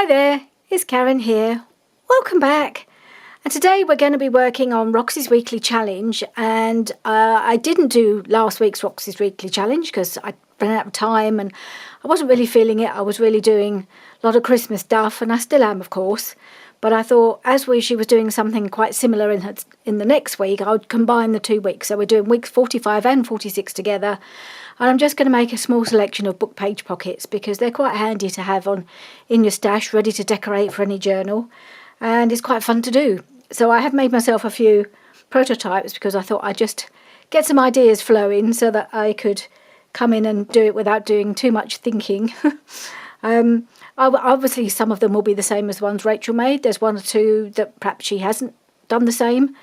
Hi there, it's Karen here. Welcome back. And today we're going to be working on Roxy's Weekly Challenge. And I didn't do last week's Roxy's Weekly Challenge because I ran out of time and I wasn't really feeling it. I was really doing a lot of Christmas stuff, and I still am, of course. But I thought as she was doing something quite similar in the next week, I would combine the 2 weeks. So we're doing weeks 45 and 46 together. And I'm just going to make a small selection of book page pockets because they're quite handy to have in your stash, ready to decorate for any journal. And it's quite fun to do. So I have made myself a few prototypes because I thought I'd just get some ideas flowing so that I could come in and do it without doing too much thinking. Obviously, some of them will be the same as ones Rachel made. There's one or two that perhaps she hasn't done the same.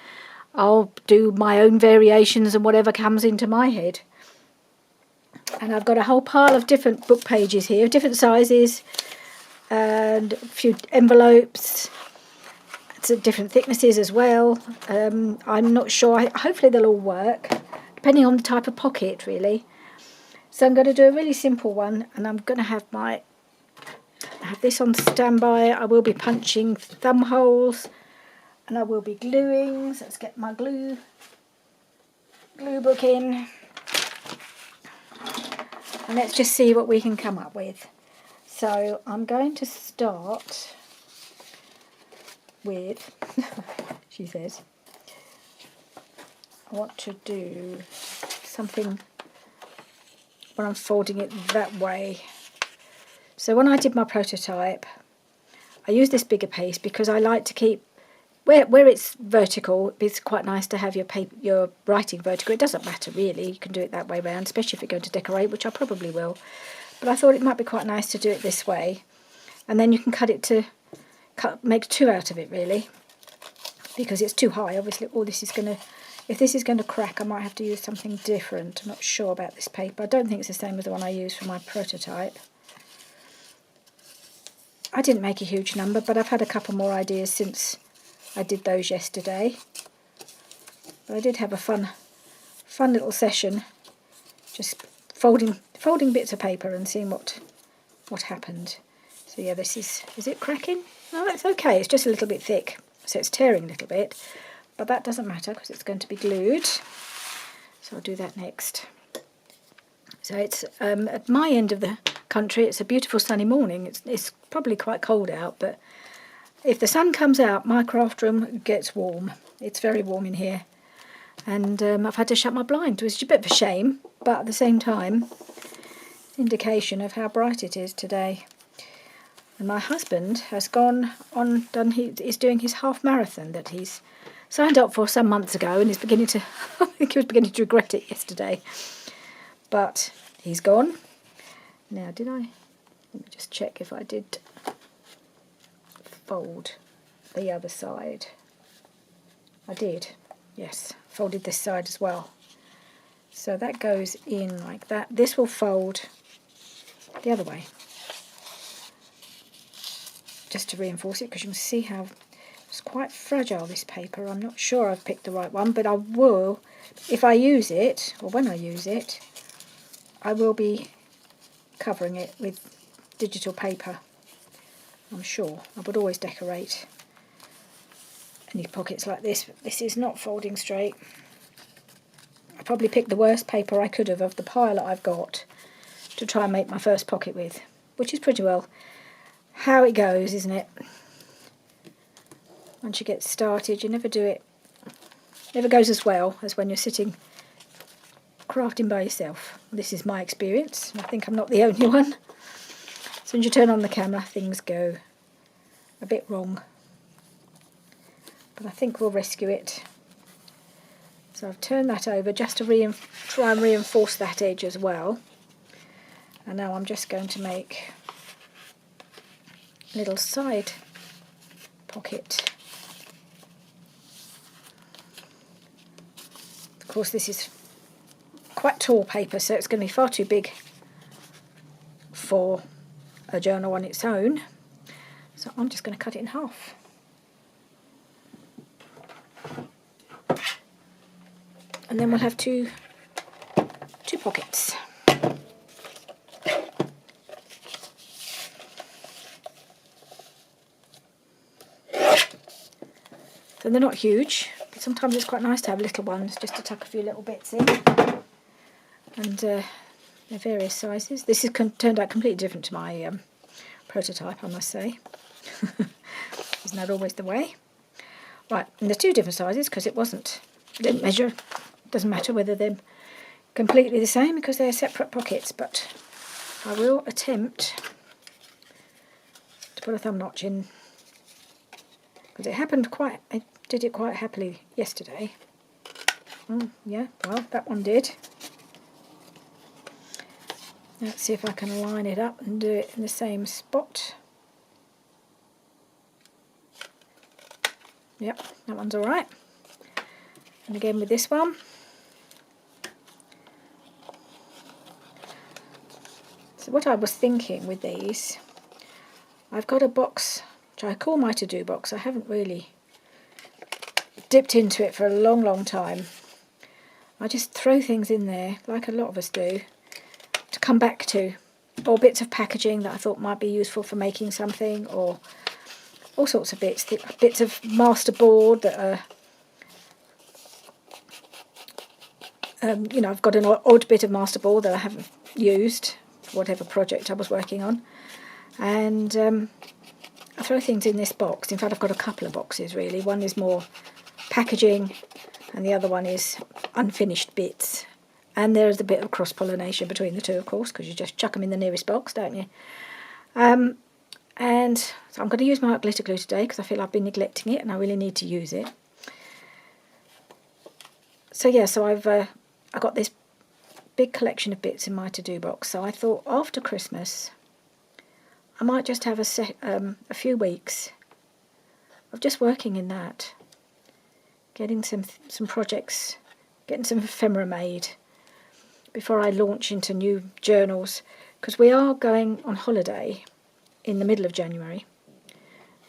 I'll do my own variations and whatever comes into my head. And I've got a whole pile of different book pages here, different sizes, and a few envelopes. It's at different thicknesses as well. I'm not sure. Hopefully they'll all work, depending on the type of pocket, really. So I'm going to do a really simple one, and I'm going to have this on standby. I will be punching thumb holes, and I will be gluing. So let's get my glue book in. And let's just see what we can come up with. So I'm going to start with, she says, I want to do something when I'm folding it that way. So when I did my prototype, I used this bigger piece because I like to keep, where it's vertical, it's quite nice to have your writing vertical. It doesn't matter really, you can do it that way round, especially if you're going to decorate, which I probably will. But I thought it might be quite nice to do it this way. And then you can make two out of it really, because it's too high. Obviously if this is going to crack, I might have to use something different. I'm not sure about this paper. I don't think it's the same as the one I used for my prototype. I didn't make a huge number, but I've had a couple more ideas since I did those yesterday. But I did have a fun little session, just folding bits of paper and seeing what happened. So yeah, this is it cracking? No, it's okay. It's just a little bit thick, so it's tearing a little bit, but that doesn't matter because it's going to be glued. So I'll do that next. So it's at my end of the country. It's a beautiful sunny morning. It's probably quite cold out, but if the sun comes out, my craft room gets warm. It's very warm in here. And I've had to shut my blind, which is a bit of a shame, but at the same time, indication of how bright it is today. And my husband has he's doing his half marathon that he's signed up for some months ago, and I think he was beginning to regret it yesterday. But he's gone. Now, let me just check if I did fold the other side. I did, yes, folded this side as well. So that goes in like that. This will fold the other way, just to reinforce it, because you can see how it's quite fragile, this paper. I'm not sure I've picked the right one, but I will, if I use it, or when I use it, I will be covering it with digital paper. I'm sure. I would always decorate any pockets like this. This is not folding straight. I probably picked the worst paper I could have of the pile that I've got to try and make my first pocket with, which is pretty well how it goes, isn't it? Once you get started, you never goes as well as when you're sitting crafting by yourself. This is my experience. I think I'm not the only one. As soon as you turn on the camera, things go a bit wrong. But I think we'll rescue it. So I've turned that over just to try and reinforce that edge as well. And now I'm just going to make a little side pocket. Of course, this is quite tall paper, so it's going to be far too big for a journal on its own. So I'm just going to cut it in half. And then we'll have two pockets. So they're not huge, but sometimes it's quite nice to have little ones just to tuck a few little bits in. And they're various sizes. This has turned out completely different to my prototype, I must say. Isn't that always the way? Right, and there's two different sizes because I didn't measure. Doesn't matter whether they're completely the same because they're separate pockets, but I will attempt to put a thumb notch in because I did it quite happily yesterday. Yeah, well, that one did. Let's see if I can line it up and do it in the same spot. Yep, that one's all right. And again with this one. So what I was thinking with these, I've got a box which I call my to-do box. I haven't really dipped into it for a long, long time. I just throw things in there, like a lot of us do, to come back to, or bits of packaging that I thought might be useful for making something, or all sorts of bits of masterboard that are, I've got an odd bit of masterboard that I haven't used for whatever project I was working on, and I throw things in this box. In fact, I've got a couple of boxes really. One is more packaging, and the other one is unfinished bits. And there's a bit of cross-pollination between the two, of course, because you just chuck them in the nearest box, don't you? And so I'm going to use my glitter glue today because I feel I've been neglecting it and I really need to use it. So yeah, so I got this big collection of bits in my to-do box. So I thought after Christmas, I might just have a few weeks of just working in that, getting some projects, getting some ephemera made before I launch into new journals, because we are going on holiday in the middle of January.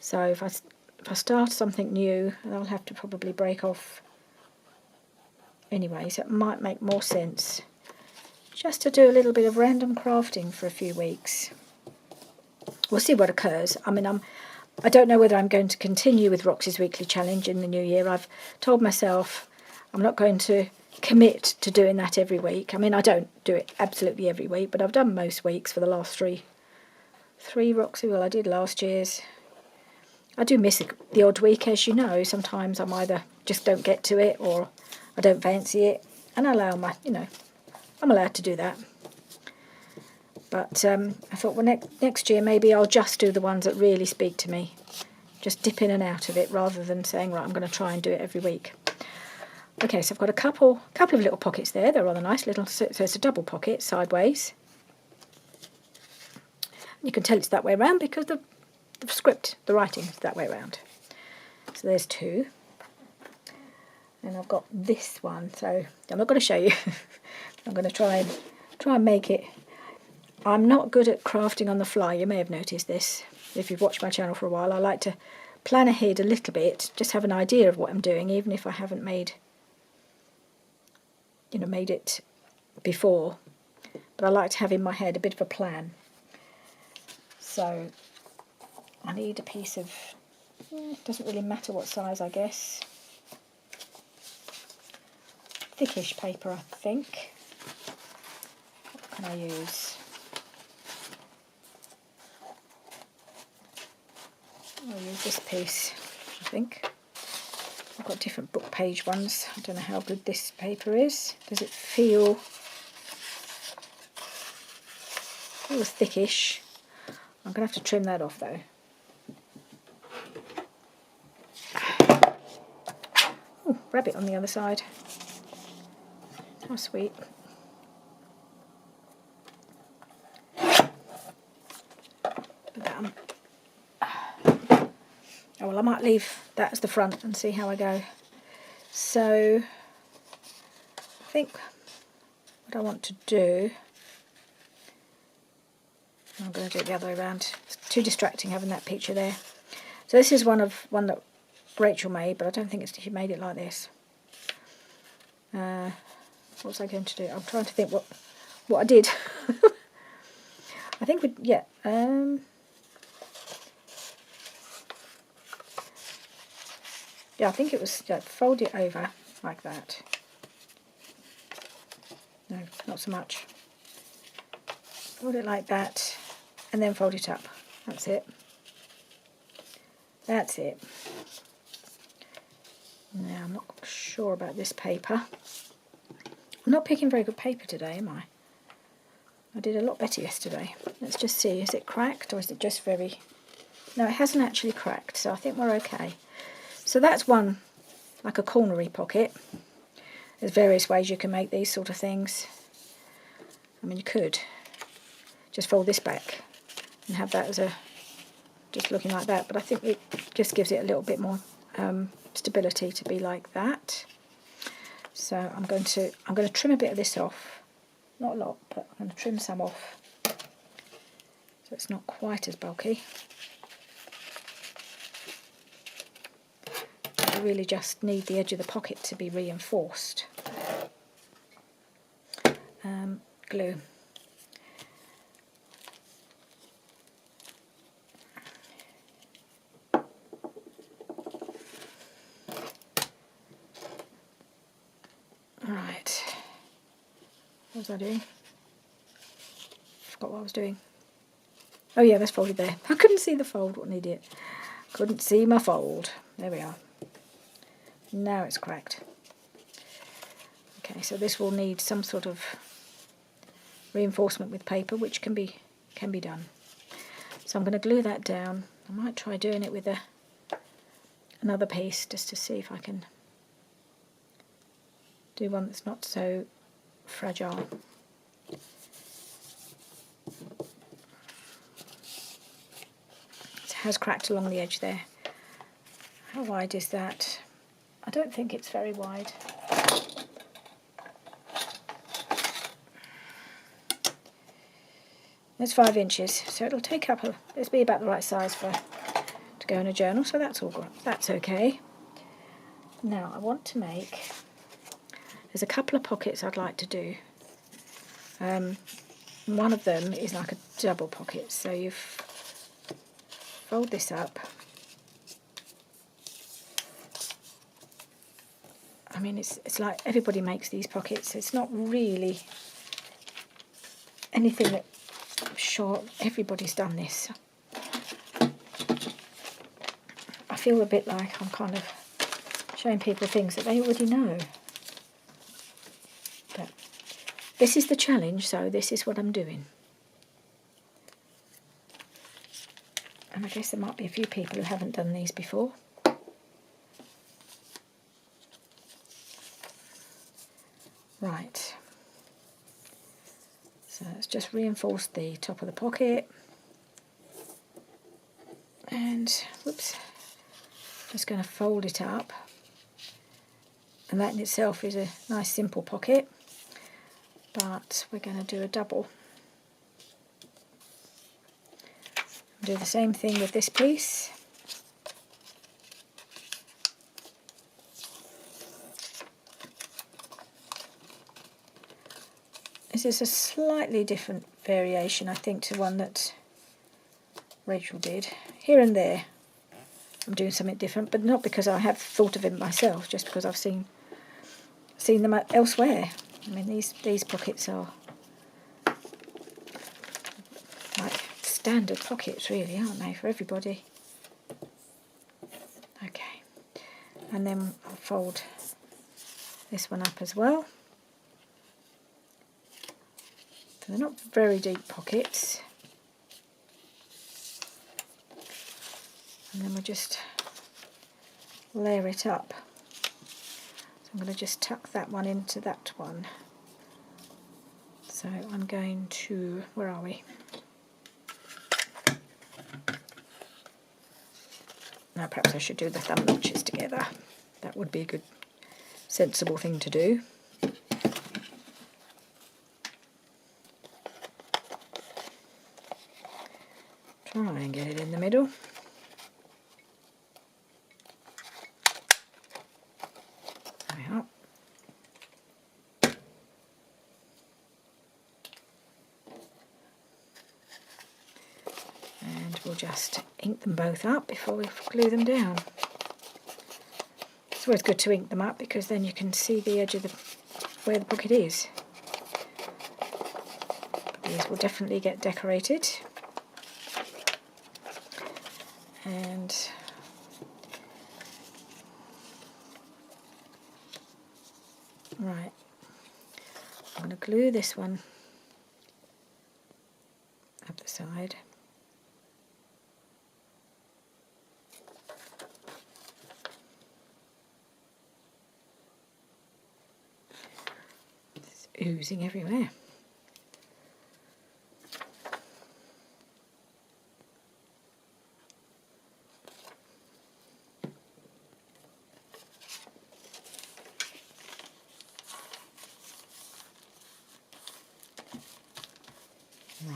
So if I start something new, I'll have to probably break off anyway, so it might make more sense just to do a little bit of random crafting for a few weeks. We'll see what occurs. I mean, I don't know whether I'm going to continue with Roxy's Weekly Challenge in the new year. I've told myself I'm not going to commit to doing that every week. I mean, I don't do it absolutely every week, but I've done most weeks for the last three Roxy. Well, I did last year's. I do miss the odd week, as you know. Sometimes I'm either just don't get to it or I don't fancy it, and I allow I'm allowed to do that. But I thought, well, next year maybe I'll just do the ones that really speak to me. Just dip in and out of it rather than saying, right, I'm going to try and do it every week. Okay, so I've got a couple of little pockets there. They're rather nice little, so it's a double pocket sideways. You can tell it's that way around because the script, the writing is that way around. So there's two. And I've got this one, so I'm not going to show you. I'm going to try and make it. I'm not good at crafting on the fly. You may have noticed this. If you've watched my channel for a while, I like to plan ahead a little bit, just have an idea of what I'm doing, even if I haven't made it before. But I like to have in my head a bit of a plan. So I need a piece of, it doesn't really matter what size, I guess. Thickish paper, I think. What can I use? I'll use this piece, I think. I've got different book page ones. I don't know how good this paper is. Does it feel thickish? I'm going to have to trim that off though. Oh, rabbit on the other side. How sweet. Put that on. Oh, well, I might leave that as the front and see how I go. So, I think what I want to do, I'm going to do it the other way around. It's too distracting having that picture there. So this is one that Rachel made, but I don't think she made it like this. What was I going to do? I'm trying to think what I did. I think Yeah, I think it was, fold it over like that. No, not so much. Fold it like that, and then fold it up. That's it. That's it. Now, I'm not sure about this paper. I'm not picking very good paper today, am I? I did a lot better yesterday. Let's just see, is it cracked or is it just very... No, it hasn't actually cracked, so I think we're okay. So that's one, like a cornery pocket. There's various ways you can make these sort of things. I mean, you could just fold this back and have that as a, just looking like that, but I think it just gives it a little bit more stability to be like that. So I'm going to trim a bit of this off, not a lot, but I'm going to trim some off so it's not quite as bulky. I really just need the edge of the pocket to be reinforced. Glue. Right. What was I doing? Forgot what I was doing. Oh yeah, that's folded there. I couldn't see the fold, what an idiot. Couldn't see my fold. There we are. Now it's cracked. Okay, so this will need some sort of reinforcement with paper, which can be done. So I'm going to glue that down. I might try doing it with another piece just to see if I can do one that's not so fragile. It has cracked along the edge there. How wide is that? I don't think it's very wide. It's 5 inches, so it'll take up it'll be about the right size to go in a journal, so that's all good. That's okay. Now I want to make, there's a couple of pockets I'd like to do. One of them is like a double pocket, so you fold this up. I mean, it's like everybody makes these pockets. It's not really anything that I'm sure everybody's done this. I feel a bit like I'm kind of showing people things that they already know. But this is the challenge, so this is what I'm doing. And I guess there might be a few people who haven't done these before. Right. So let's just reinforce the top of the pocket. And, whoops, just going to fold it up. And that in itself is a nice simple pocket. But we're going to do a double. Do the same thing with this piece. This is a slightly different variation, I think, to one that Rachel did. Here and there I'm doing something different, but not because I have thought of it myself, just because I've seen them elsewhere. I mean, these pockets are like standard pockets, really, aren't they, for everybody? Okay, and then I'll fold this one up as well. So they're not very deep pockets. And then we'll just layer it up. So I'm going to just tuck that one into that one. So I'm going to, where are we? Now perhaps I should do the thumb notches together. That would be a good, sensible thing to do. Try and get it in the middle. There we are. And we'll just ink them both up before we glue them down. It's always good to ink them up because then you can see the edge of where the pocket is. But these will definitely get decorated. And right, I'm going to glue this one up the side. It's oozing everywhere.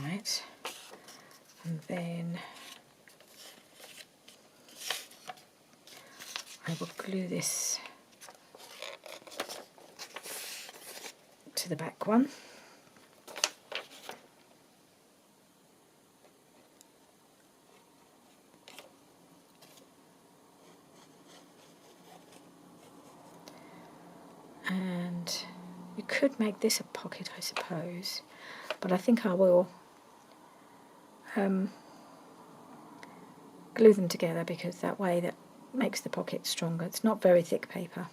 Right, and then I will glue this to the back one. And you could make this a pocket, I suppose, but I think I will glue them together because that way that makes the pocket stronger. It's not very thick paper.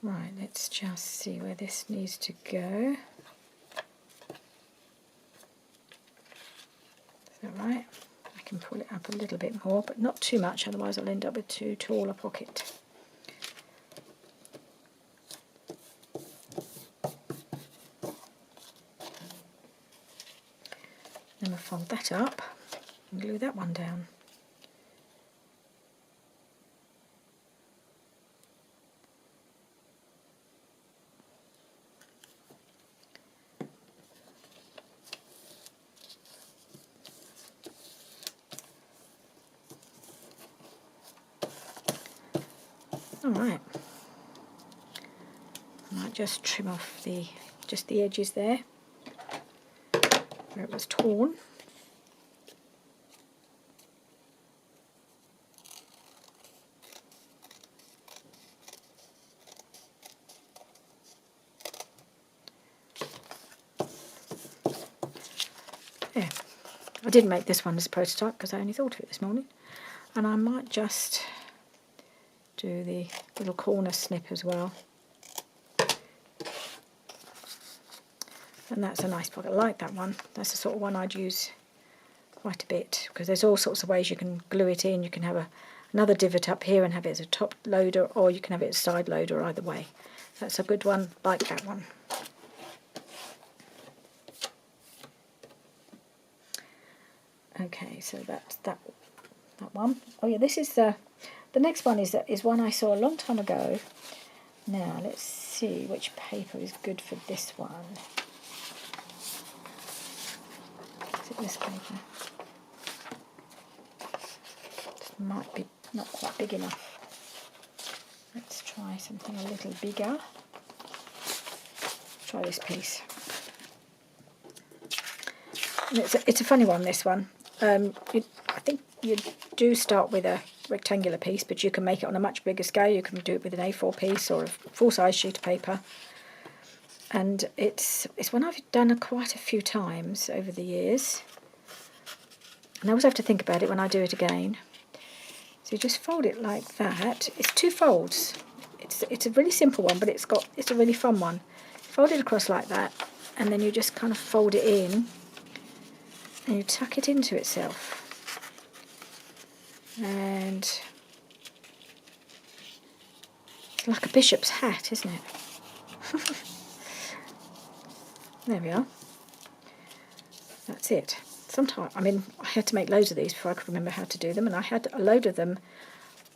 Right, let's just see where this needs to go. Is that right? I can pull it up a little bit more, but not too much, otherwise I'll end up with too tall a pocket. Then we'll fold that up and glue that one down. Alright, I might just trim off just the edges there where it was torn. There. I didn't make this one as a prototype because I only thought of it this morning, and I might just do the little corner snip as well. And that's a nice pocket. I like that one. That's the sort of one I'd use quite a bit because there's all sorts of ways you can glue it in. You can have another divot up here and have it as a top loader, or you can have it as a side loader, either way. That's a good one, like that one. Okay, so that's that one. Oh yeah, this is the next one is one I saw a long time ago. Now let's see which paper is good for this one. Is it this paper? This might be not quite big enough. Let's try something a little bigger. Try this piece. And it's a funny one, this one. I think you do start with a rectangular piece, but you can make it on a much bigger scale. You can do it with an A4 piece or a full-size sheet of paper. And it's one I've done quite a few times over the years. And I always have to think about it when I do it again. So you just fold it like that. It's two folds. It's a really simple one, but it's a really fun one. Fold it across like that, and then you just kind of fold it in, and you tuck it into itself. And it's like a bishop's hat, isn't it? There we are. That's it. Sometimes, I had to make loads of these before I could remember how to do them, and I had a load of them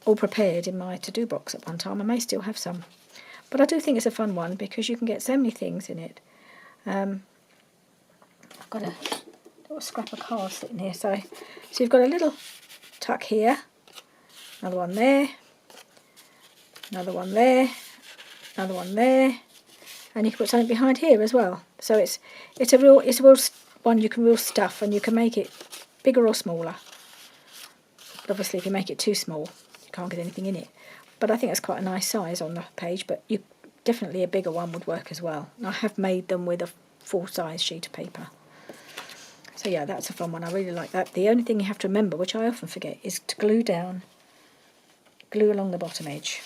all prepared in my to-do box at one time. I may still have some. But I do think it's a fun one because you can get so many things in it. I've got a got a scrap of card sitting here. So you've got a little tuck here, another one there, another one there, another one there, and you can put something behind here as well. So it's a real one you can stuff, and you can make it bigger or smaller. But obviously, if you make it too small, you can't get anything in it. But I think it's quite a nice size on the page. But definitely a bigger one would work as well. And I have made them with a full-size sheet of paper. So yeah, that's a fun one. I really like that. The only thing you have to remember, which I often forget, is to glue along the bottom edge.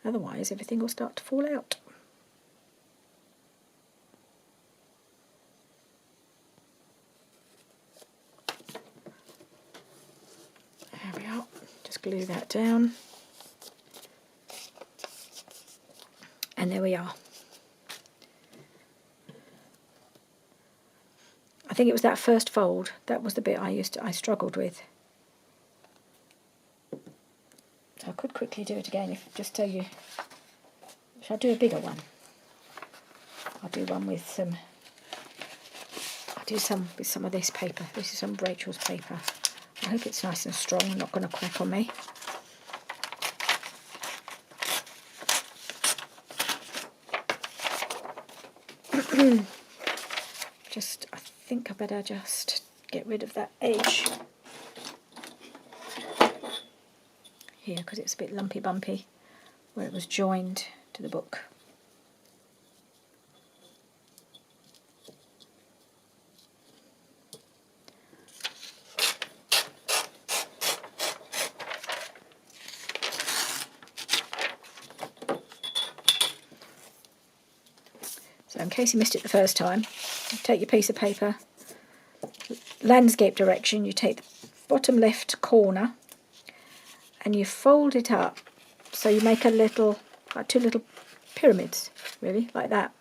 Otherwise, everything will start to fall out. There we are. Just glue that down. And there we are. I think it was that first fold. That was the bit I struggled with. So I could quickly do it again just tell you. Shall I do a bigger one? I'll do one with some. I'll do some with some of this paper. This is some Rachel's paper. I hope it's nice and strong and not going to crack on me. I think I better just get rid of that edge here because it's a bit lumpy bumpy where it was joined to the book. So in case you missed it the first time, you take your piece of paper, landscape direction, you take the bottom left corner and you fold it up so you make like two little pyramids, really, like that.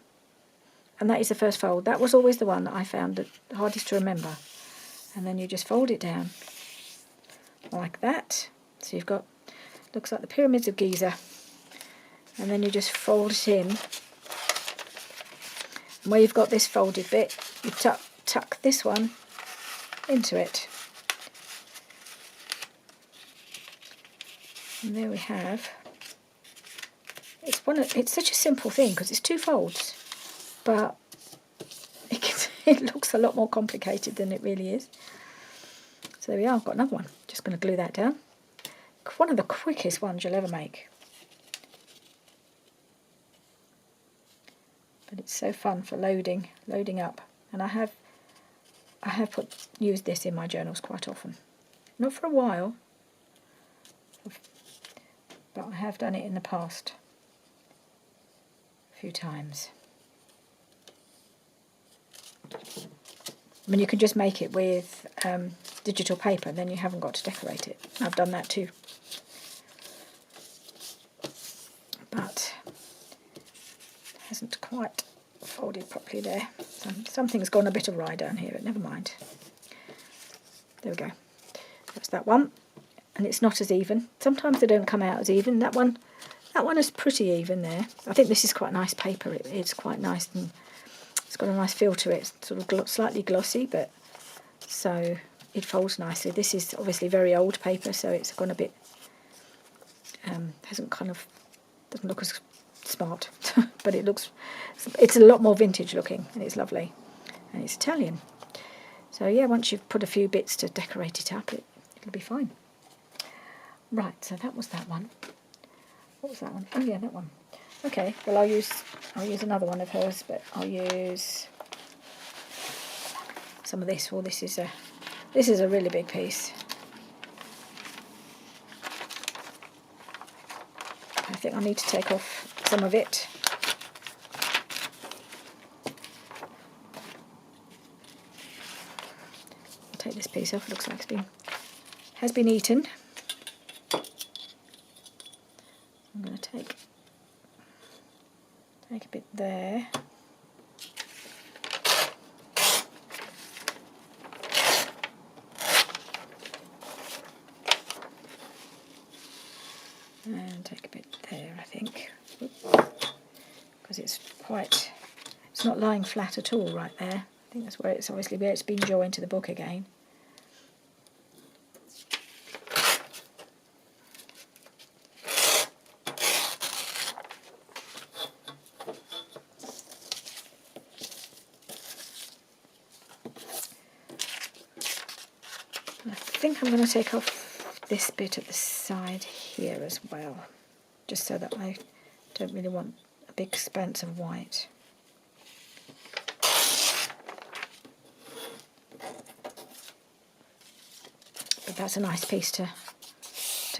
And that is the first fold. That was always the one that I found the hardest to remember. And then you just fold it down like that. So you've got, looks like the pyramids of Giza. And then you just fold it in. And where you've got this folded bit, you tuck this one into it. And there we have. It's such a simple thing because it's two folds, but it looks a lot more complicated than it really is. So there we are. I've got another one. Just going to glue that down. One of the quickest ones you'll ever make. But it's so fun for loading up. And I have used this in my journals quite often. Not for a while, but I have done it in the past a few times. I mean, you can just make it with digital paper, then you haven't got to decorate it. I've done that too. But it hasn't quite folded properly there. Something's gone a bit awry down here, but never mind. There we go. That's that one. And it's not as even. Sometimes they don't come out as even. That one is pretty even there. I think this is quite nice paper. It's quite nice and it's got a nice feel to it. It's sort of slightly glossy, but so it folds nicely. This is obviously very old paper, so it's gone a bit doesn't look as smart, but it's a lot more vintage looking, and it's lovely, and it's Italian. So yeah, once you've put a few bits to decorate it up, it'll be fine. Right, so that was that one. What was that one? Oh yeah, that one. Okay, well I'll use another one of hers, but I'll use some of this. Well, this is a really big piece. I think I need to take off some of it. I'll take this piece off. It looks like it has been eaten. I'm going to take a bit there. And take a bit there, I think, because it's it's not lying flat at all right there. I think that's where it's obviously where it's been joined to the book again. I think I'm going to take off this bit at the side here as well, just so that I don't really want a big expanse of white. But that's a nice piece to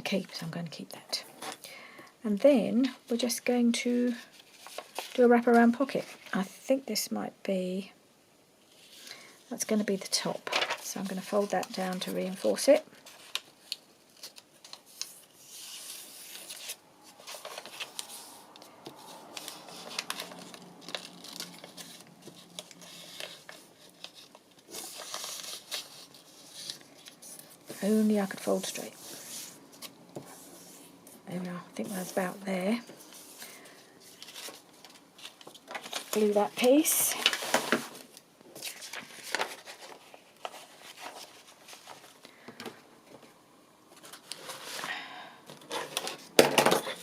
keep, so I'm going to keep that. And then we're just going to do a wraparound pocket. I think this might be, that's going to be the top. So I'm going to fold that down to reinforce it. If only I could fold straight. There we are, I think that's about there. Glue that piece.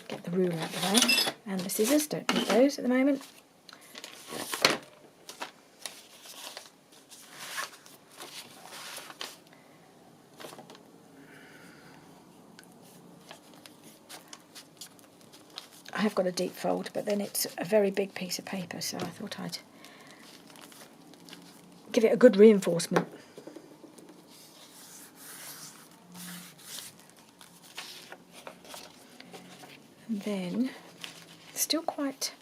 Get the ruler out of the way. And the scissors, don't need those at the moment. I have got a deep fold, but then it's a very big piece of paper, so I thought I'd give it a good reinforcement. And then it's still quite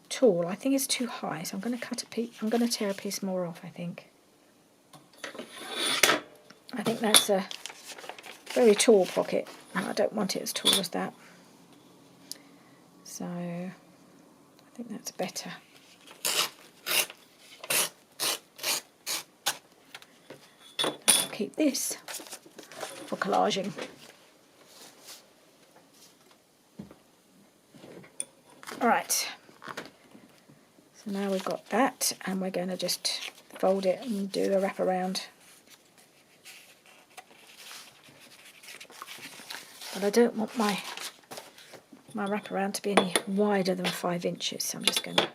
tall. I think it's too high, so I'm going to cut a piece. I'm going to tear a piece more off. I think that's a very tall pocket, and I don't want it as tall as that. So I think that's better. I'll keep this for collaging. Alright, so now we've got that, and we're going to just fold it and do a wraparound. But I don't want my wraparound to be any wider than 5 inches, so I'm just going to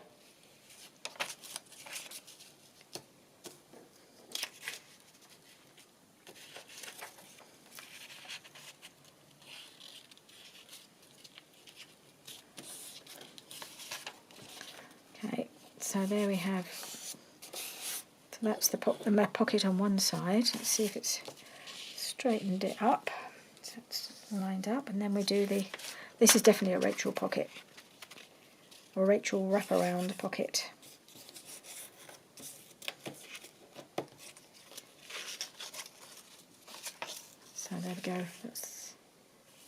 okay, so there we have, so that's the pocket on one side. Let's see if it's straightened it up, so it's lined up, and then we do this is definitely a Rachel pocket, or Rachel wraparound pocket. So there we go, that's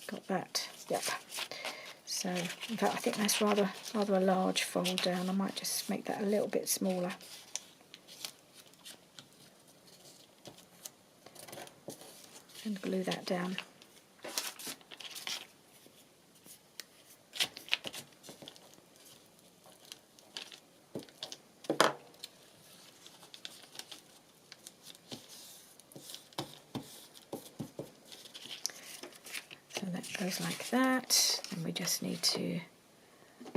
got that, yep. So in fact I think that's rather a large fold down. I might just make that a little bit smaller. And glue that down. So that goes like that, and we just need to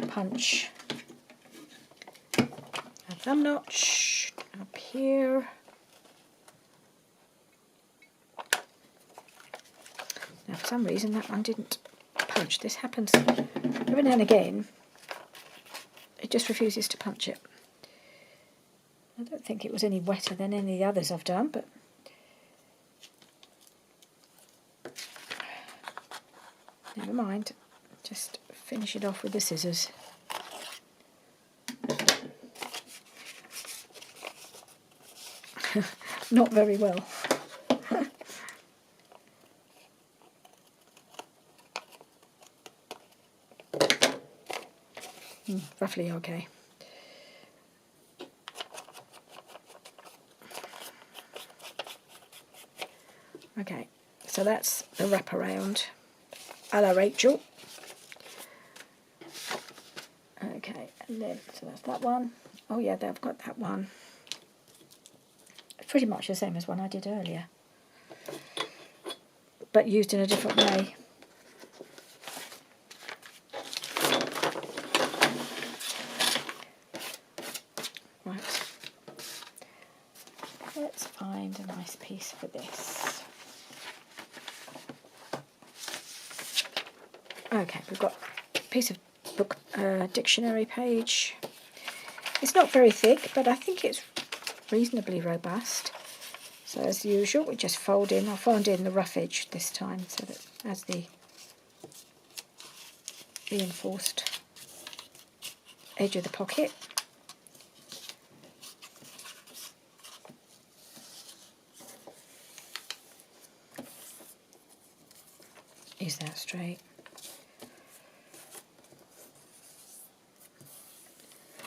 punch a thumb notch up here. Now for some reason that one didn't punch. This happens every now and again. It just refuses to punch it. I don't think it was any wetter than any of the others I've done, but never mind. Just finish it off with the scissors. Not very well. Roughly okay. Okay, so that's the wraparound a la Rachel. Okay, and then, so that's that one. Oh yeah, I've got that one. Pretty much the same as one I did earlier, but used in a different way. Right, let's find a nice piece for this. Okay, we've got a piece of book dictionary page. It's not very thick, but I think it's reasonably robust. So as usual, we just fold in. I'll fold in the rough edge this time, so that as the reinforced edge of the pocket. Is that straight?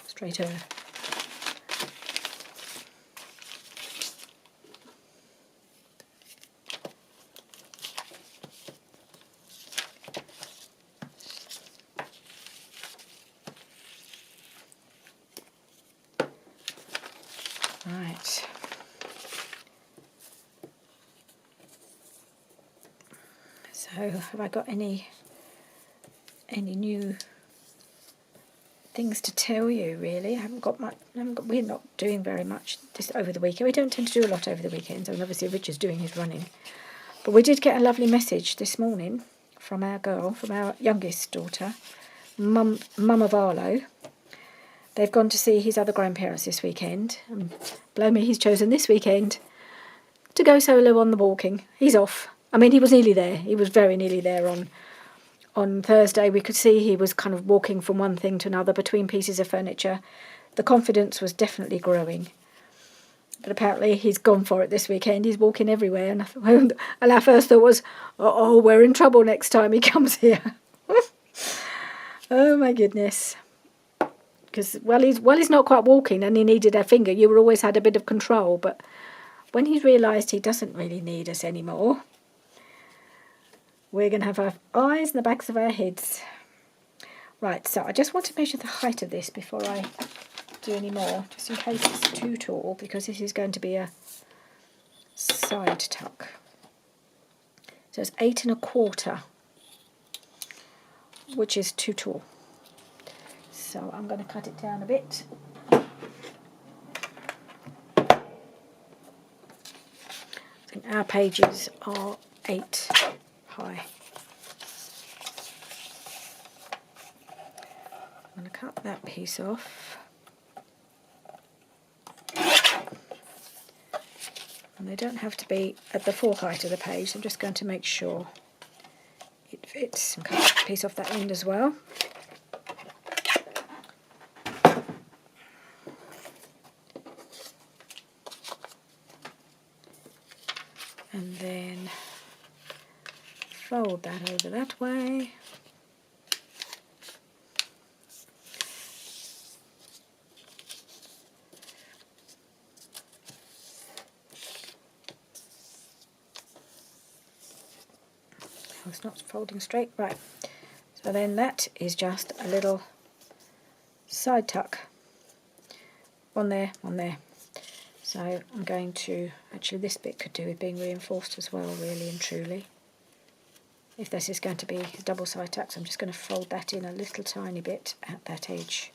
Straighter. Right. So have I got any new things to tell you? Really, I haven't got much. We're not doing very much this over the weekend. We don't tend to do a lot over the weekends, and obviously Richard's doing his running. But we did get a lovely message this morning from our girl, from our youngest daughter, Mum of Arlo. They've gone to see his other grandparents this weekend, and blow me, he's chosen this weekend to go solo on the walking. He's off. I mean, he was nearly there. He was very nearly there on Thursday. We could see he was kind of walking from one thing to another between pieces of furniture. The confidence was definitely growing. But apparently he's gone for it this weekend. He's walking everywhere. And our first thought was, oh, we're in trouble next time he comes here. Oh, my goodness. Because, he's not quite walking and he needed our finger. You always had a bit of control. But when he's realised he doesn't really need us anymore, we're going to have our eyes in the backs of our heads. Right, so I just want to measure the height of this before I do any more, just in case it's too tall, because this is going to be a side tuck. So it's 8 1/4, which is too tall. So I'm going to cut it down a bit. I think our pages are 8 high. I'm going to cut that piece off. And they don't have to be at the full height of the page. I'm just going to make sure it fits, and cut a piece off that end as well. And then fold that over that way. Oh, it's not folding straight. Right. So then that is just a little side tuck. One there, one there. So I'm going to, actually this bit could do with being reinforced as well, really and truly. If this is going to be a double side tuck, so I'm just going to fold that in a little tiny bit at that edge,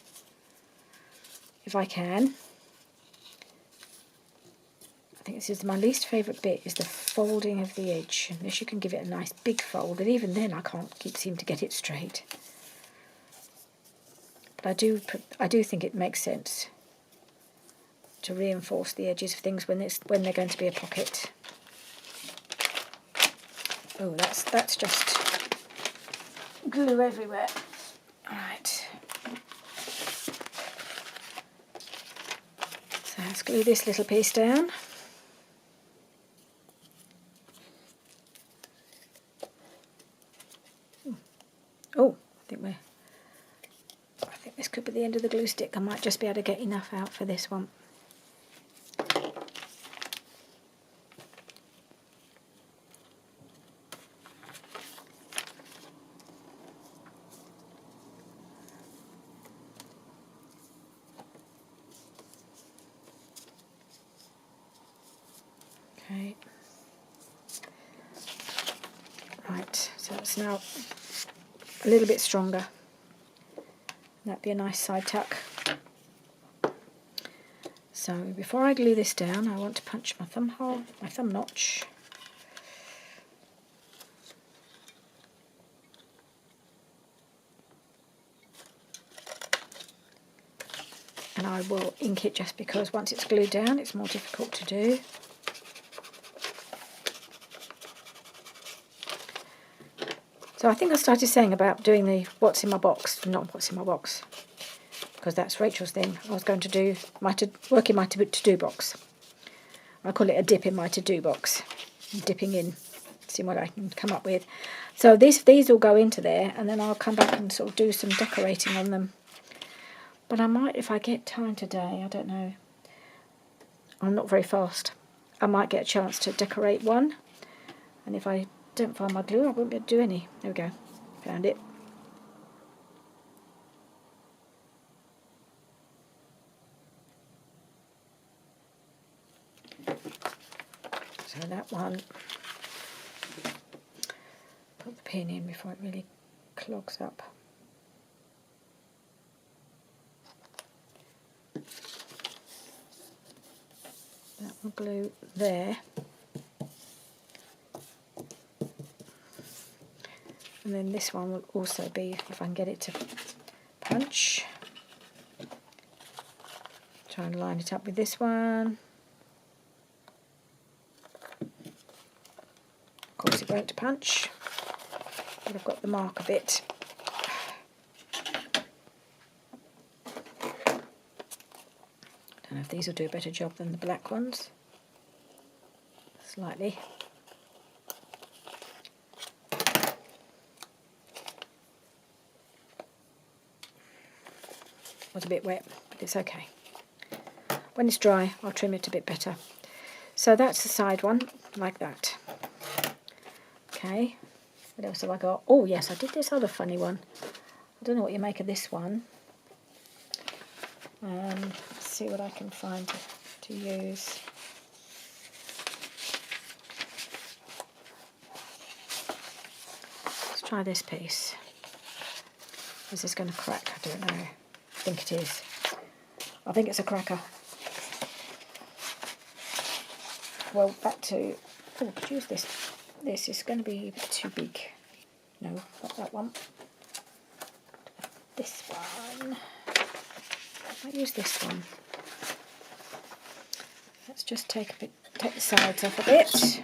if I can. I think this is my least favourite bit, is the folding of the edge. Unless you can give it a nice big fold, and even then I can't seem to get it straight. But I do think it makes sense to reinforce the edges of things when they're going to be a pocket. Oh, that's just glue everywhere. Right. So let's glue this little piece down. Oh, I think this could be the end of the glue stick. I might just be able to get enough out for this one. So it's now a little bit stronger. That'd be a nice side tuck. So before I glue this down, I want to punch my thumb hole, my thumb notch. And I will ink it just because once it's glued down, it's more difficult to do. So I think I started saying about doing the what's in my box, not what's in my box, because that's Rachel's thing. I was going to do work in my to-do box. I call it a dip in my to-do box. I'm dipping in, seeing what I can come up with. So these will go into there, and then I'll come back and sort of do some decorating on them. But I might, if I get time today, I don't know. I'm not very fast. I might get a chance to decorate one, and if I don't find my glue, I won't be able to do any. There we go, found it. So that one, put the pin in before it really clogs up. That will glue there. And then this one will also be, if I can get it to punch. Try and line it up with this one. Of course it won't punch, but I've got the mark a bit. Don't know if these will do a better job than the black ones. Slightly. Was a bit wet, but it's okay. When it's dry, I'll trim it a bit better. So that's the side one, like that. Okay, what else have I got? Oh yes, I did this other funny one. I don't know what you make of this one. Let's see what I can find to use. Let's try this piece. Is this going to crack? I don't know. I think it is. I think it's a cracker. Well, back to... Oh, I could use this. This is going to be a bit too big. No, not that one. This one. I'll use this one. Let's just take the sides off a bit.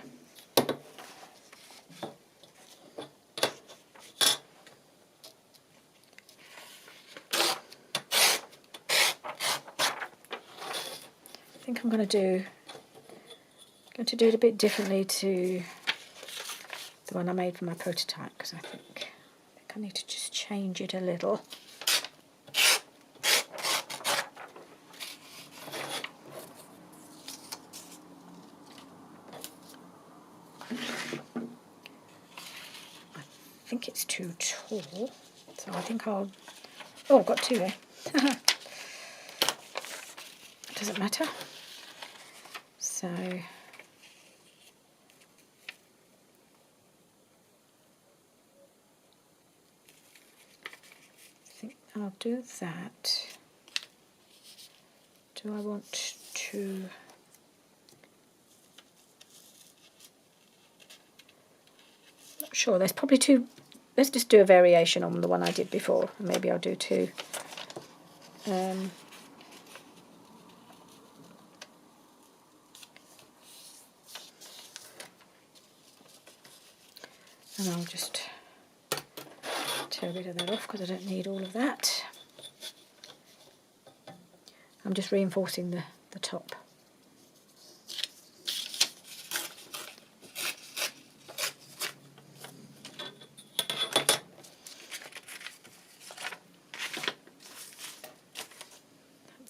I think I'm going to do it a bit differently to the one I made for my prototype, because I think I need to just change it a little. I think it's too tall, so I think I'll... Oh, I've got two there. Doesn't matter. So... I'll do that. Do I want to... Not sure, there's probably two. Let's just do a variation on the one I did before. Maybe I'll do two. And I'll just tear a bit of that off because I don't need all of that. I'm just reinforcing the top.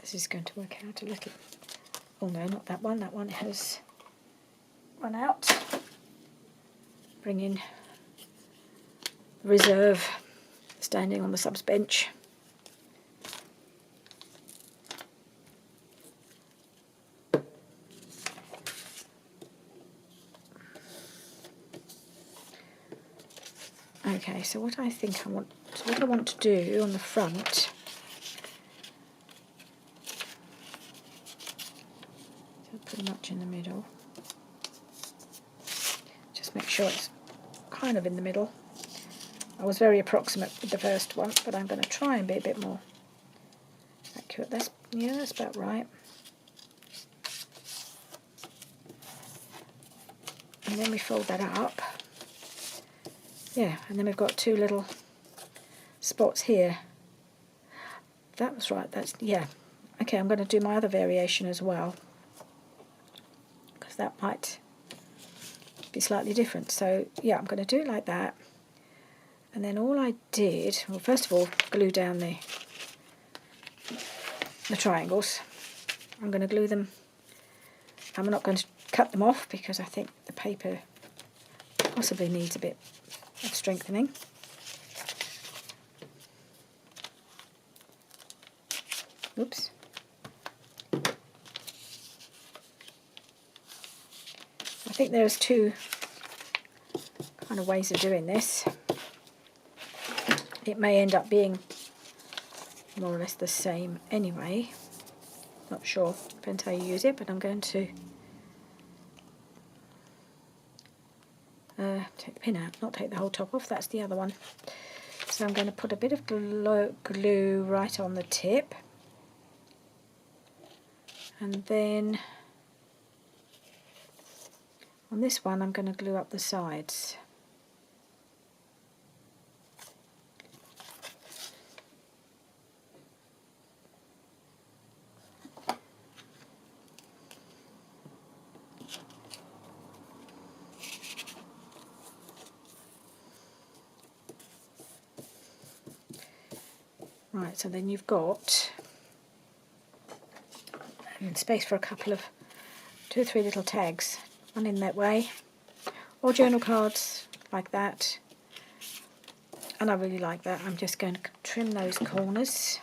This is going to work out a little. Oh no, not that one. That one has run out. Bring in reserve standing on the subs bench. Okay, so what I want to do on the front, so pretty much in the middle. Just make sure it's kind of in the middle. I was very approximate with the first one, but I'm going to try and be a bit more accurate. That's about right. And then we fold that up. Yeah, and then we've got two little spots here. That was right, yeah. Okay, I'm going to do my other variation as well, because that might be slightly different. So yeah, I'm going to do it like that. And then all I did, well, first of all, glue down the triangles. I'm going to glue them. I'm not going to cut them off because I think the paper possibly needs a bit of strengthening. Oops. I think there's two kind of ways of doing this. It may end up being more or less the same anyway. Not sure, depends how you use it, but I'm going to take the pin out, not take the whole top off, that's the other one. So I'm going to put a bit of glue right on the tip, and then on this one I'm going to glue up the sides. Right, so then you've got space for a couple of 2 or 3 little tags, one in that way, or journal cards like that, and I really like that. I'm just going to trim those corners.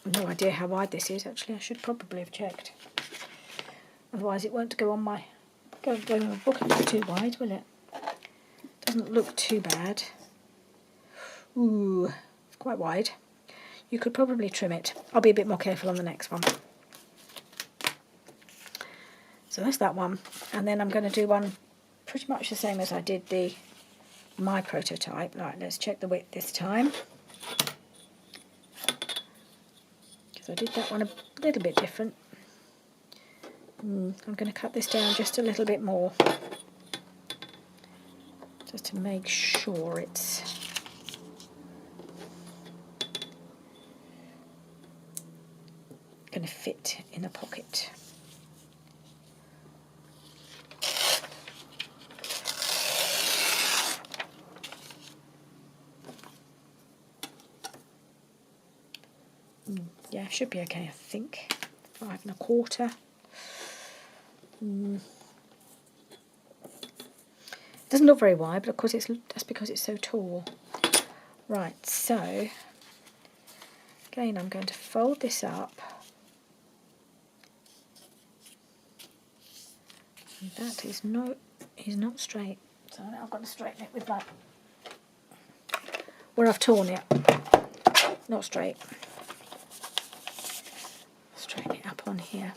No idea how wide this is, actually. I should probably have checked, otherwise it won't go on my book. It's too wide, will it? Doesn't look too bad. Ooh, it's quite wide. You could probably trim it. I'll be a bit more careful on the next one. So that's that one, and then I'm going to do one pretty much the same as I did my prototype. Right, let's check the width this time, because I did that one a little bit different. I'm going to cut this down just a little bit more, just to make sure it's going to fit in a pocket. Yeah, should be okay, I think. 5 1/4. Doesn't look very wide, but of course that's because it's so tall. Right, so again I'm going to fold this up, and that is not straight. So now I've got to straighten it with that where I've torn it. Not straight. Straighten it up on here.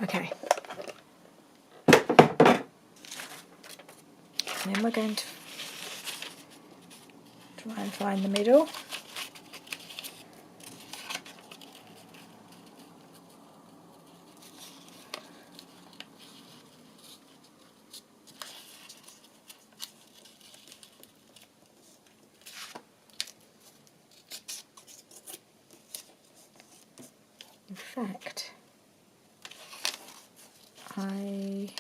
Okay. And then we're going to try and find the middle. In fact, I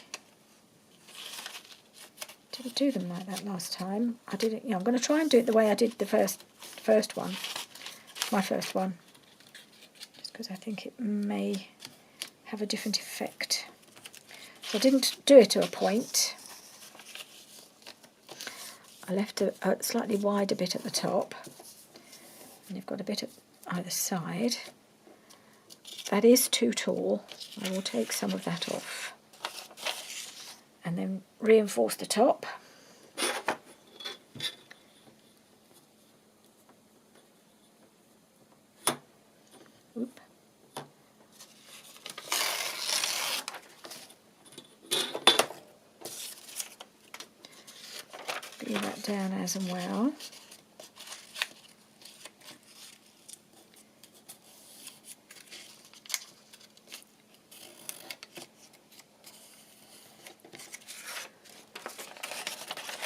didn't do them like that last time. I did it. I'm going to try and do it the way I did the first one, my first one, just because I think it may have a different effect. So I didn't do it to a point. I left a slightly wider bit at the top, and you've got a bit either side. That is too tall. I will take some of that off and then reinforce the top. Oop. Glue that down as well.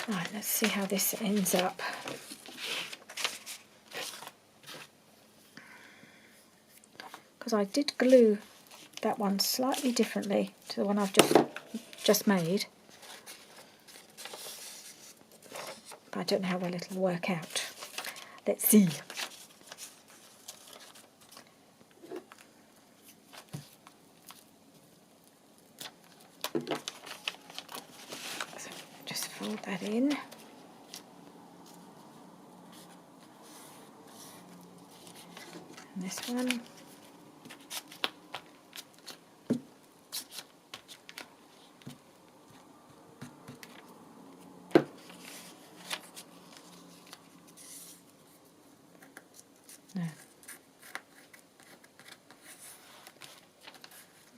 Right, let's see how this ends up. Because I did glue that one slightly differently to the one I've just made. But I don't know how well it'll work out. Let's see. So just fold that in. And this one. No.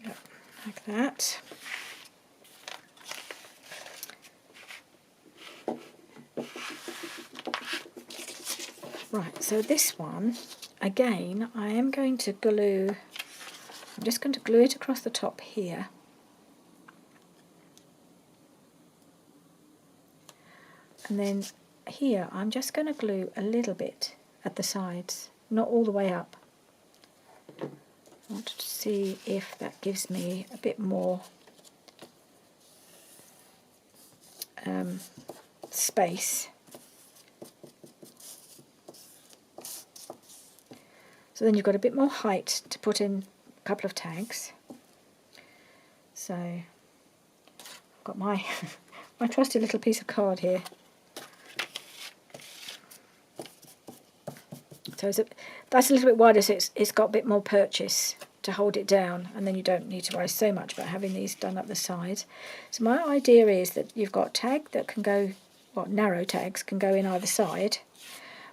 Yep, like that. Right, so this one, again, I am going to glue, I'm just going to glue it across the top here. And then here, I'm just going to glue a little bit at the sides, not all the way up. I want to see if that gives me a bit more space. So then you've got a bit more height to put in a couple of tags. So I've got my my trusty little piece of card here. So that's a little bit wider, so it's got a bit more purchase to hold it down, and then you don't need to worry so much about having these done up the sides. So my idea is that you've got tag that can go, well, narrow tags can go in either side,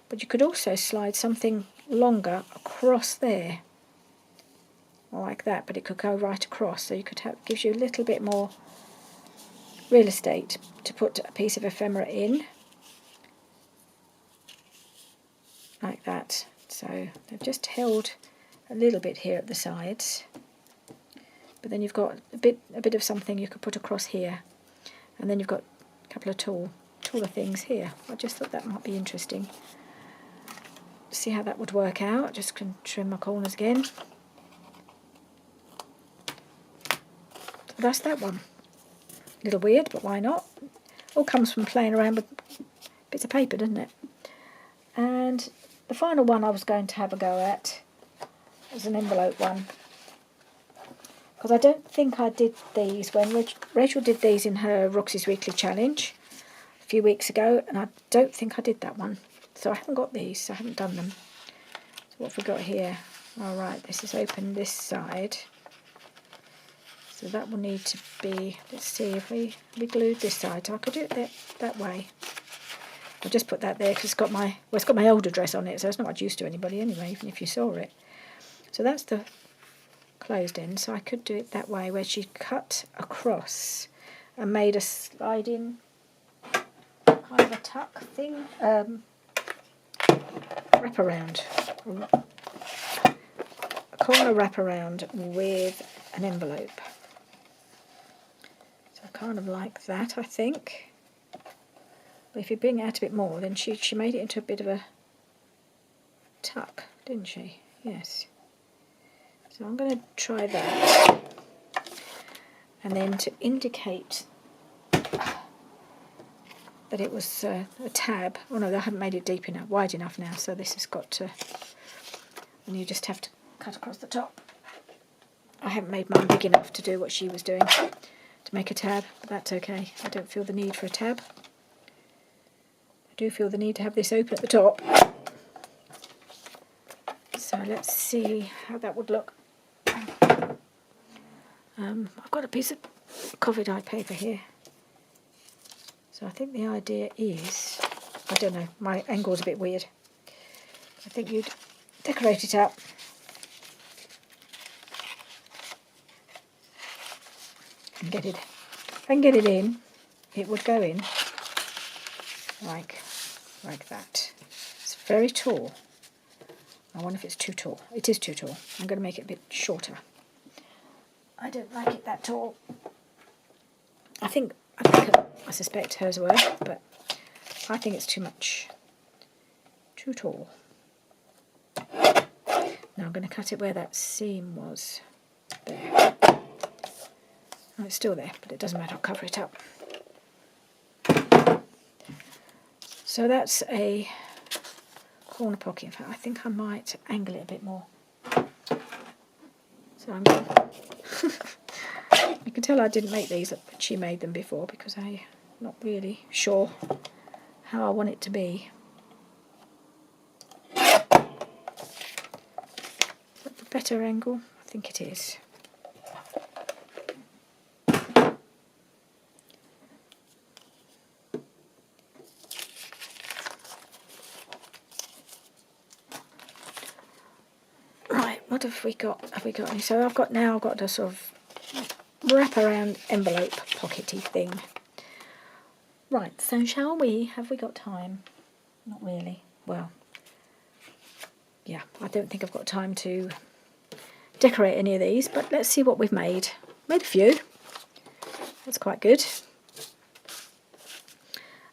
but you could also slide something longer across there, like that, but it could go right across, so you could have, gives you a little bit more real estate to put a piece of ephemera in, like that. So they've just held a little bit here at the sides, but then you've got a bit of something you could put across here, and then you've got a couple of taller things here. I just thought that might be interesting. See how that would work out. Just can trim my corners again. So that's that one. A little weird, but why not? All comes from playing around with bits of paper, doesn't it? And the final one I was going to have a go at was an envelope one, because I don't think I did these when Rachel did these in her Roxy's Weekly Challenge a few weeks ago, and I don't think I did that one. So I haven't got these, so I haven't done them. So what have we got here? All right, this is open this side. So that will need to be, let's see, if we glued this side, so I could do it that way. I'll just put that there because it's got my old address on it, so it's not much use to anybody anyway, even if you saw it. So that's the closed end, so I could do it that way, where she cut across and made a sliding kind of a tuck thing, wraparound, a corner wraparound with an envelope. So kind of like that, I think. But if you bring it out a bit more, then she made it into a bit of a tuck, didn't she? Yes. So I'm going to try that. And then to indicate that it was a tab. Oh no, I haven't made it deep enough, wide enough now, so this has got to, and you just have to cut across the top. I haven't made mine big enough to do what she was doing, to make a tab, but that's okay. I don't feel the need for a tab. I do feel the need to have this open at the top. So So let's see how that would look. I've got a piece of coffee dye paper here. So I think the idea is, I don't know, my angle's a bit weird. I think you'd decorate it up. And get it. If I can get it in, it would go in like that. It's very tall. I wonder if it's too tall. It is too tall. I'm going to make it a bit shorter. I don't like it that tall. I suspect hers were, but I think it's too much. Too tall. Now I'm going to cut it where that seam was. There. Oh, it's still there, but it doesn't matter. I'll cover it up. So that's a corner pocket. In fact, I think I might angle it a bit more. So I'm going you can tell I didn't make these, but she made them before because I'm not really sure how I want it to be. Is that the better angle? I think it is. Right, what have we got? Have we got any? So I've got a sort of wrap around envelope pockety thing. Right, so shall we? Have we got time? Not really. Well, yeah, I don't think I've got time to decorate any of these, but let's see what we've made. Made a few. That's quite good.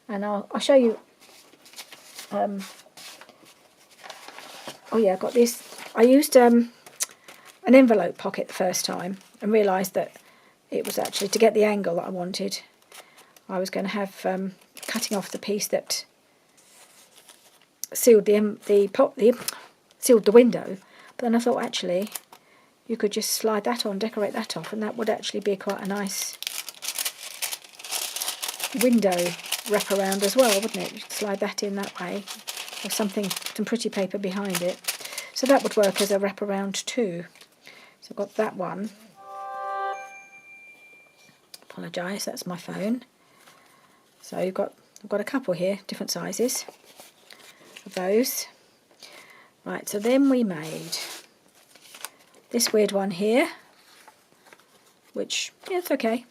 And I'll show you. Oh yeah, I got this. I used an envelope pocket the first time and realised that it was actually to get the angle that I wanted. I was going to have cutting off the piece that sealed sealed the window, but then I thought actually you could just slide that on, decorate that off, and that would actually be quite a nice window wrap around as well, wouldn't it? You could slide that in that way, or some pretty paper behind it. So that would work as a wrap around too. So I've got that one. Apologise, that's my phone. So I've got a couple here, different sizes of those. Right, so then we made this weird one here, which, yeah, it's okay.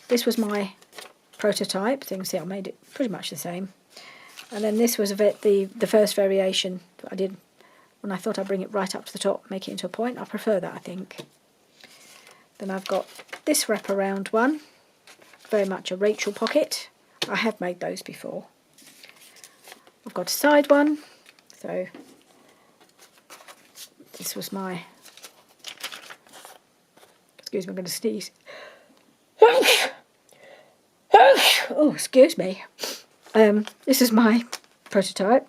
This was my prototype. So you can see I made it pretty much the same. And then this was the first variation that I did when I thought I'd bring it right up to the top, make it into a point. I prefer that, I think. Then I've got this wraparound one, very much a Rachel pocket. I have made those before. I've got a side one, so this was my, excuse me, I'm going to sneeze. Oh, excuse me. This is my prototype,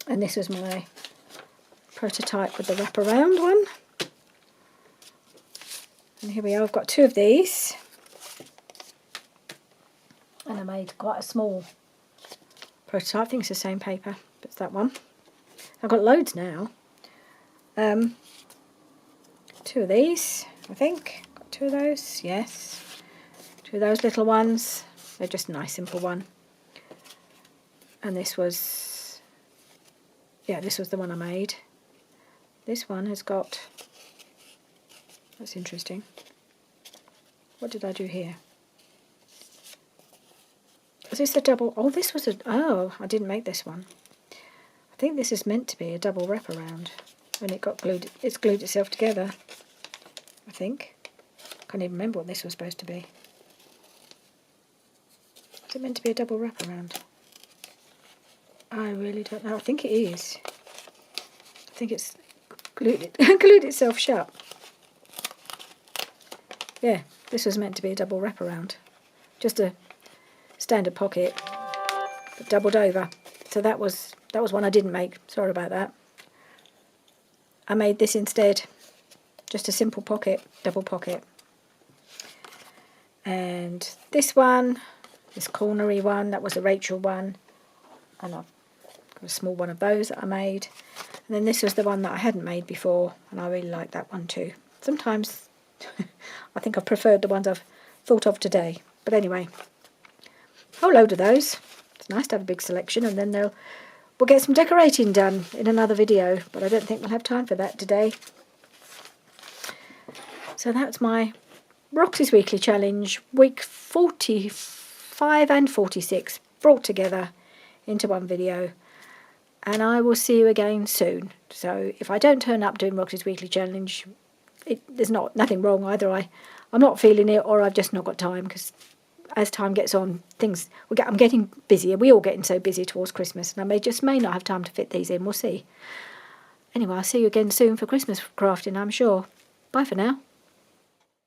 and this is my prototype with the wraparound one. And here we are, I've got two of these. And I made quite a small prototype. I think it's the same paper, but it's that one. I've got loads now. Two of these, I think. Got two of those, yes. Two of those little ones. They're just a nice simple one. And this was, yeah, this was the one I made. This one has got, that's interesting. What did I do here? Was this a double? Oh, this was oh, I didn't make this one. I think this is meant to be a double wraparound. When it got glued, it's glued itself together, I think. Can't even remember what this was supposed to be. Is it meant to be a double wraparound? I really don't know. I think it is. I think it's glued itself shut. Yeah, this was meant to be a double wraparound. Just a standard pocket, but doubled over. So that was one I didn't make. Sorry about that. I made this instead. Just a simple pocket, double pocket. And this one, this cornery one, that was a Rachel one. And I've got a small one of those that I made. And then this was the one that I hadn't made before, and I really like that one too. Sometimes I think I've preferred the ones I've thought of today. But anyway, a whole load of those. It's nice to have a big selection, and then we'll get some decorating done in another video, but I don't think we'll have time for that today. So that's my Roxy's Weekly Challenge, week 45 and 46, brought together into one video. And I will see you again soon. So if I don't turn up doing Roxy's Weekly Challenge, there's nothing wrong. Either I'm not feeling it, or I've just not got time, because as time gets on, I'm getting busier. We're all getting so busy towards Christmas, and I may not have time to fit these in. We'll see. Anyway, I'll see you again soon for Christmas crafting, I'm sure. Bye for now.